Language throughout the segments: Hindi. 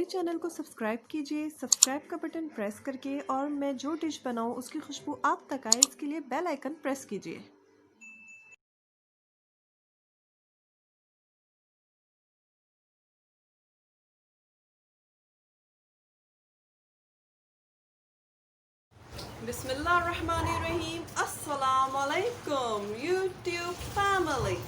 मेरे चैनल को सब्सक्राइब कीजिए, सब्सक्राइब का बटन प्रेस करके, और मैं जो डिश बनाऊं उसकी खुशबू आप तक आए इसके लिए बेल आइकन प्रेस कीजिए। Bismillahirrahmanirrahim. Assalamu alaikum YouTube family.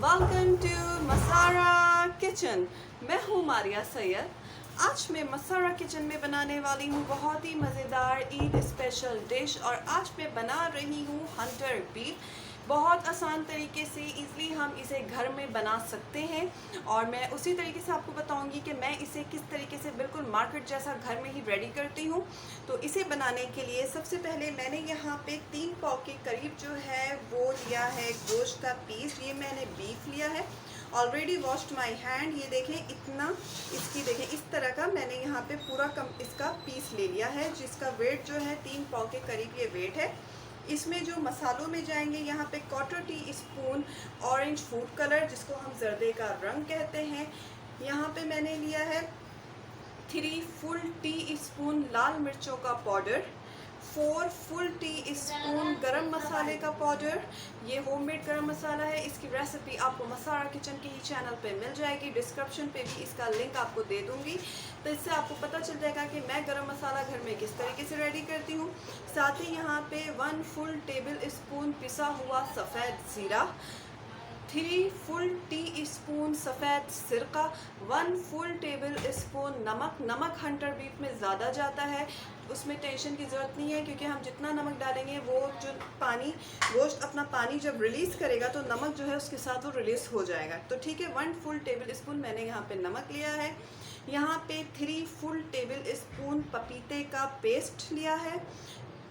Welcome to Masara Kitchen. मैं हूँ मारिया सैयद। आज मैं मसारा किचन में बनाने वाली हूँ बहुत ही मज़ेदार ईद स्पेशल डिश, और आज मैं बना रही हूँ हंटर बीफ। बहुत आसान तरीके से इजली हम इसे घर में बना सकते हैं, और मैं उसी तरीके से आपको बताऊंगी कि मैं इसे किस तरीके से बिल्कुल मार्केट जैसा घर में ही रेडी करती हूँ। तो इसे बनाने के लिए सबसे पहले मैंने यहाँ पे 3 पाव के करीब जो है वो लिया है गोश्त का पीस। ये मैंने बीफ लिया है, ऑलरेडी वॉश्ड माई हैंड। ये देखें इतना, इसकी देखें इस तरह का मैंने यहाँ पे पूरा इसका पीस ले लिया है, जिसका वेट जो है 3 पाव के करीब ये वेट है। इसमें जो मसालों में जाएंगे यहाँ पे 1/4 टीस्पून ऑरेंज फूड कलर, जिसको हम जर्दे का रंग कहते हैं। यहाँ पे मैंने लिया है 3 फुल टीस्पून लाल मिर्चों का पाउडर, 4 फुल टीस्पून गरम मसाले का पाउडर। ये होममेड गरम मसाला है, इसकी रेसिपी आपको मसारा किचन के ही चैनल पे मिल जाएगी। डिस्क्रिप्शन पे भी इसका लिंक आपको दे दूंगी, तो इससे आपको पता चल जाएगा कि मैं गरम मसाला घर में किस तरीके से रेडी करती हूँ। साथ ही यहाँ पे 1 फुल टेबल स्पून पिसा हुआ सफ़ेद ज़ीरा, 3 फुल टीस्पून सफ़ेद सिरका, 1 फुल टेबल स्पून नमक। नमक हंटर बीफ में ज़्यादा जाता है, उसमें टेंशन की ज़रूरत नहीं है, क्योंकि हम जितना नमक डालेंगे वो जो पानी, गोश्त अपना पानी जब रिलीज़ करेगा तो नमक जो है उसके साथ वो रिलीज़ हो जाएगा। तो ठीक है, 1 फुल टेबल स्पून मैंने यहाँ पे नमक लिया है। यहाँ पे 3 फुल टेबल स्पून पपीते का पेस्ट लिया है,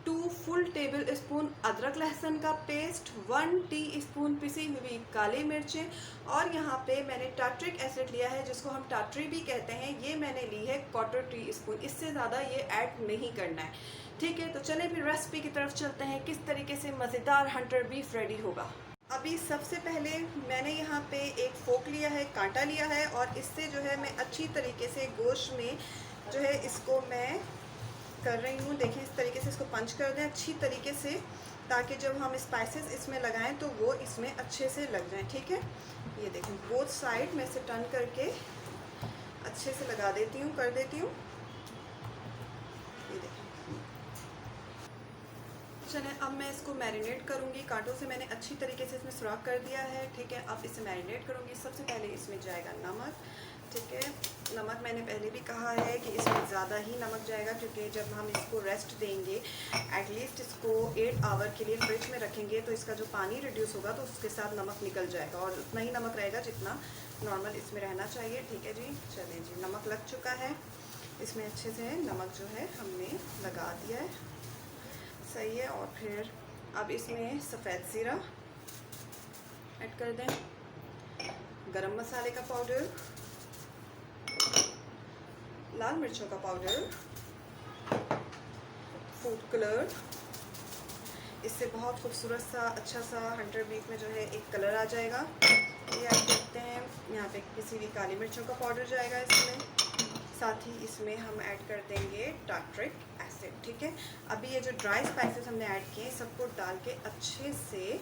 2 फुल टेबल स्पून अदरक लहसुन का पेस्ट, 1 टीस्पून पिसी हुई काली मिर्चें, और यहाँ पे मैंने टार्ट्रिक एसिड लिया है, जिसको हम टाट्री भी कहते हैं। ये मैंने ली है 1/4 टीस्पून, इससे ज़्यादा ये ऐड नहीं करना है। ठीक है, तो चलें फिर रेसिपी की तरफ चलते हैं, किस तरीके से मज़ेदार हंटर बीफ रेडी होगा। अभी सबसे पहले मैंने यहाँ पे एक फोक लिया है, कांटा लिया है, और इससे जो है मैं अच्छी तरीके से गोश्त में जो है इसको मैं कर रही हूँ। देखिए इस तरीके से इसको पंच कर दें अच्छी तरीके से, ताकि जब हम स्पाइसेस इसमें लगाएं तो वो इसमें अच्छे से लग जाएं। ठीक है, ये देखें बोथ साइड में से टर्न करके अच्छे से लगा देती हूँ, कर देती हूँ। ये देखें, चलें अब मैं इसको मैरिनेट करूँगी। कांटों से मैंने अच्छी तरीके से इसमें सुराख कर दिया है। ठीक है, अब इसे मैरिनेट करूँगी। सबसे पहले इसमें जाएगा नमक। ठीक है, नमक मैंने पहले भी कहा है कि इसमें ज़्यादा ही नमक जाएगा, क्योंकि जब हम इसको रेस्ट देंगे, एटलीस्ट इसको 8 आवर के लिए फ्रिज में रखेंगे, तो इसका जो पानी रिड्यूस होगा तो उसके साथ नमक निकल जाएगा, और उतना ही नमक रहेगा जितना नॉर्मल इसमें रहना चाहिए। ठीक है जी, चलें जी, नमक लग चुका है इसमें अच्छे से, नमक जो है हमने लगा दिया है, सही है। और फिर अब इसमें सफ़ेद ज़ीरा ऐड कर दें, गरम मसाले का पाउडर, लाल मिर्चों का पाउडर, फूड कलर। इससे बहुत खूबसूरत सा अच्छा सा हंटर बीफ में जो है एक कलर आ जाएगा, ये ऐड करते हैं। यहाँ पे किसी भी काली मिर्चों का पाउडर जाएगा इसमें, साथ ही इसमें हम ऐड कर देंगे टार्ट्रिक एसिड। ठीक है, अभी ये जो ड्राई स्पाइसेस हमने ऐड किए सबको डाल के अच्छे से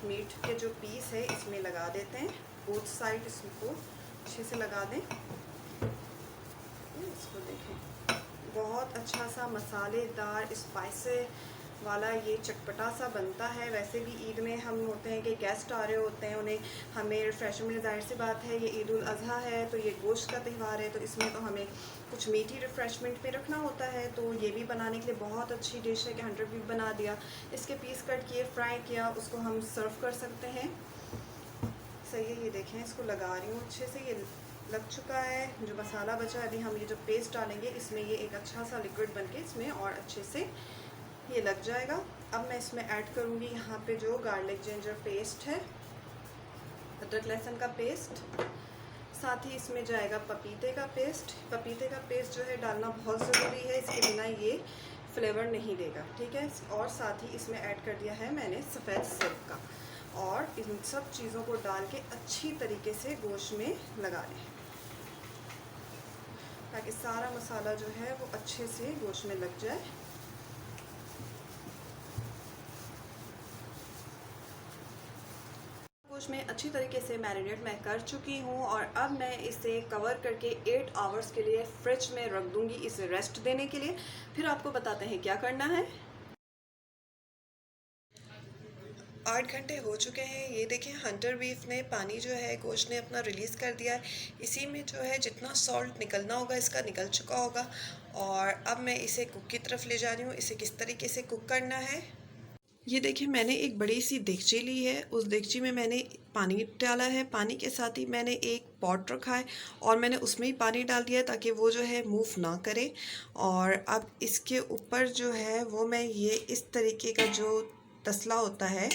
मीट के जो पीस है इसमें लगा देते हैं, बोथ साइड इसको अच्छे से लगा दें। इसको देखें, बहुत अच्छा सा मसालेदार स्पाइसे वाला ये चटपटा सा बनता है। वैसे भी ईद में हम होते हैं कि गेस्ट आ रहे होते हैं, उन्हें हमें रिफ्रेशमेंट, जाहिर सी बात है ये ईद उल अज़हा है तो ये गोश्त का त्यौहार है, तो इसमें तो हमें कुछ मीठी रिफ्रेशमेंट में रखना होता है। तो ये भी बनाने के लिए बहुत अच्छी डिश है कि हंटर बीफ बना दिया, इसके पीस कट किए, फ्राई किया, उसको हम सर्व कर सकते हैं। सही है, ये देखें इसको लगा रही हूँ अच्छे से, ये लग चुका है। जो मसाला बचा, अभी हम ये जो पेस्ट डालेंगे इसमें ये एक अच्छा सा लिक्विड बनके इसमें और अच्छे से ये लग जाएगा। अब मैं इसमें ऐड करूँगी यहाँ पे जो गार्लिक जिंजर पेस्ट है, अदरक लहसुन का पेस्ट, साथ ही इसमें जाएगा पपीते का पेस्ट। पपीते का पेस्ट जो है डालना बहुत ज़रूरी है, इसके बिना ये फ्लेवर नहीं देगा। ठीक है, और साथ ही इसमें ऐड कर दिया है मैंने सफ़ेद सिरका, और इन सब चीज़ों को डाल के अच्छी तरीके से गोश्त में लगा लें। ताकि सारा मसाला जो है वो अच्छे से गोश्त में लग जाए। गोश्त में अच्छी तरीके से मैरिनेट मैं कर चुकी हूँ और अब मैं इसे कवर करके 8 आवर्स के लिए फ्रिज में रख दूँगी, इसे रेस्ट देने के लिए। फिर आपको बताते हैं क्या करना है। 8 घंटे हो चुके हैं। ये देखें, हंटर बीफ ने पानी जो है गोश्त ने अपना रिलीज़ कर दिया है। इसी में जो है जितना सॉल्ट निकलना होगा इसका निकल चुका होगा। और अब मैं इसे कुक की तरफ ले जा रही हूँ। इसे किस तरीके से कुक करना है, ये देखिए, मैंने एक बड़ी सी देगची ली है। उस देगची में मैंने पानी डाला है। पानी के साथ ही मैंने एक पॉट रखा है और मैंने उसमें ही पानी डाल दिया ताकि वो जो है मूव ना करे। और अब इसके ऊपर जो है वो मैं ये इस तरीके का जो तसला होता है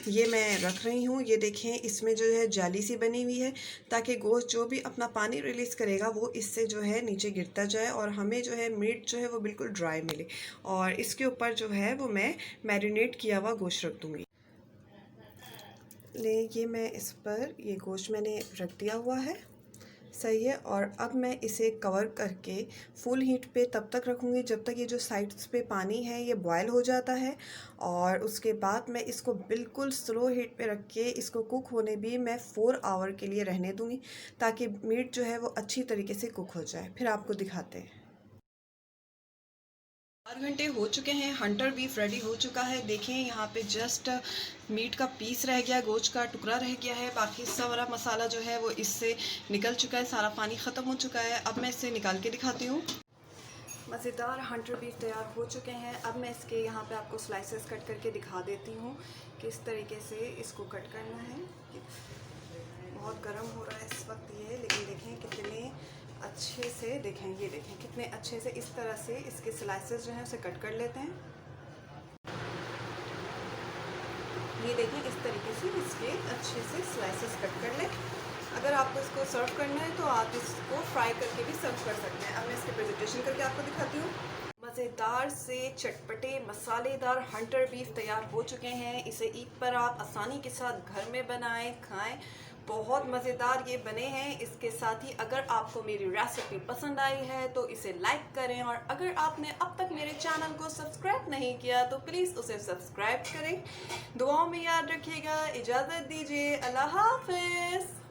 ये मैं रख रही हूँ। ये देखें, इसमें जो है जाली सी बनी हुई है ताकि गोश्त जो भी अपना पानी रिलीज़ करेगा वो इससे जो है नीचे गिरता जाए और हमें जो है मीट जो है वो बिल्कुल ड्राई मिले। और इसके ऊपर जो है वो मैं मैरिनेट किया हुआ गोश्त रख दूँगी। ये मैं इस पर ये गोश्त मैंने रख दिया हुआ है, सही है। और अब मैं इसे कवर करके फुल हीट पे तब तक रखूँगी जब तक ये जो साइड्स पे पानी है ये बॉयल हो जाता है। और उसके बाद मैं इसको बिल्कुल स्लो हीट पे रख के इसको कुक होने भी मैं 4 आवर के लिए रहने दूँगी ताकि मीट जो है वो अच्छी तरीके से कुक हो जाए। फिर आपको दिखाते हैं। 4 घंटे हो चुके हैं। हंटर बीफ रेडी हो चुका है। देखें, यहाँ पे जस्ट मीट का पीस रह गया, गोश्त का टुकड़ा रह गया है। बाकी सारा मसाला जो है वो इससे निकल चुका है, सारा पानी ख़त्म हो चुका है। अब मैं इसे निकाल के दिखाती हूँ। मज़ेदार हंटर बीफ तैयार हो चुके हैं। अब मैं इसके यहाँ पे आपको स्लाइसेस कट करके दिखा देती हूँ किस तरीके से इसको कट करना है। बहुत गर्म हो रहा है इस वक्त ये, लेकिन देखें कितने अच्छे से, देखें ये देखें कितने अच्छे से इस तरह से इसके स्लाइसेस जो हैं उसे कट कर लेते हैं। ये देखें इस तरीके से इसके अच्छे से स्लाइसेस कट कर लें। अगर आपको इसको सर्व करना है तो आप इसको फ्राई करके भी सर्व कर सकते हैं। अब मैं इसके प्रेजेंटेशन करके आपको दिखाती हूँ। मज़ेदार से चटपटे मसालेदार हंटर बीफ तैयार हो चुके हैं। इसे ईद पर आप आसानी के साथ घर में बनाएं, खाएं। बहुत मज़ेदार ये बने हैं। इसके साथ ही अगर आपको मेरी रेसिपी पसंद आई है तो इसे लाइक करें और अगर आपने अब तक मेरे चैनल को सब्सक्राइब नहीं किया तो प्लीज़ उसे सब्सक्राइब करें। दुआओं में याद रखिएगा। इजाज़त दीजिए। अल्लाह हाफ़िज़।